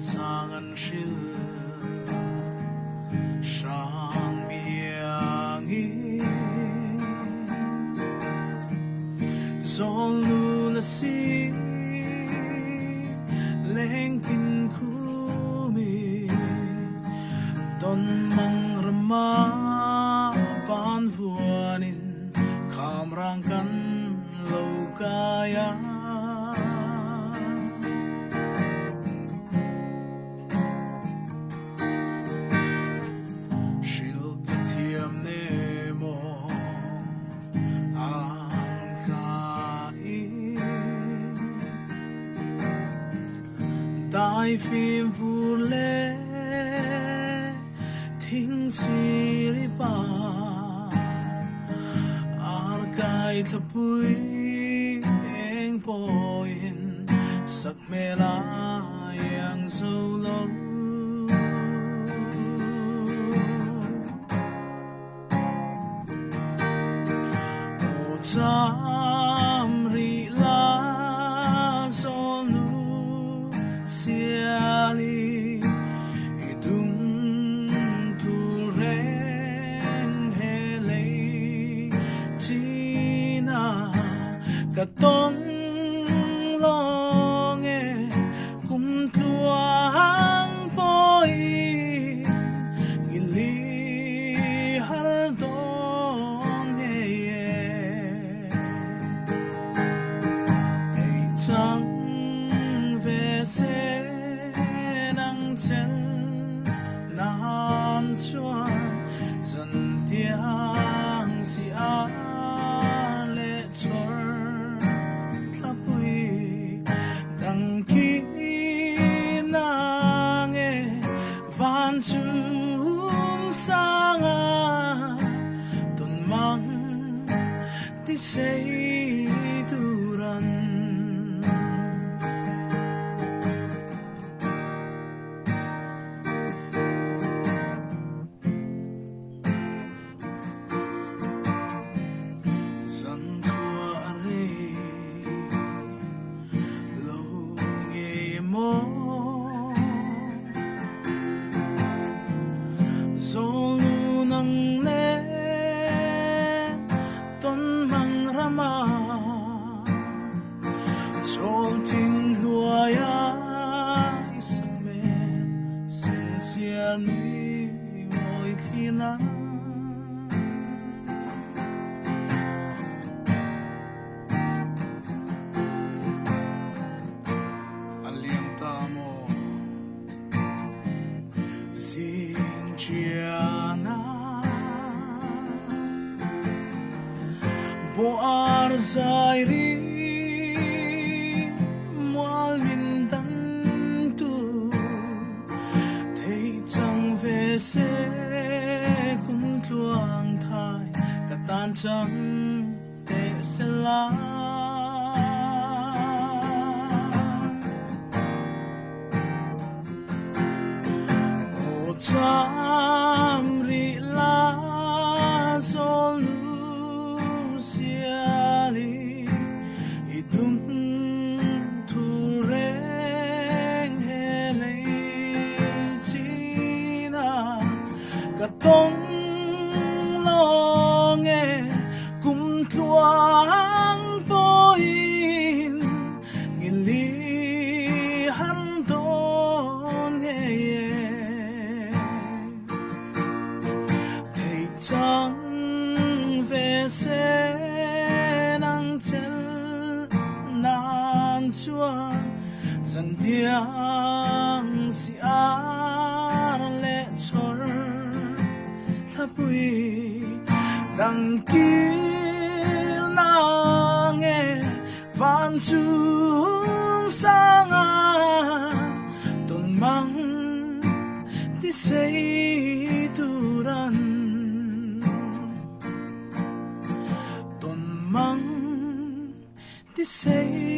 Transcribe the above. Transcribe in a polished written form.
sang an shil sang miang i zol nu la si leng tin khu mi don mang rama pan vuanin kham rang kan lo kaya shil kathiam ne mo an kai dai phim vu le thing si ri pa ar kai thapui eng poin sak me la yang so lo o tam ri la so nu siali katong long e kum tuang poi gili har dong e ei chang ve se nang chen nan chuan zan tiang si a le chor chung sanga ton mang ti sei duran san thua are lo nge mo zolu nang le ton mang rama chol ting luaya isame sincere mi moi thina aliam tamo Giana Boar Zairi Mual Mindan Tu Thei Chang Ve Se Kum Kluang Thai Katan Chang Te Sela Tam ri la zol nu siali idum tu reng hele tina katong long e kum tuang poin ngili han don chẳng về sẽ nắng chân nan chuan dần tiếng si ar lệ chor thapui đăng ký na nghe van chung sang a tôn mang ti sei turan mang ti sei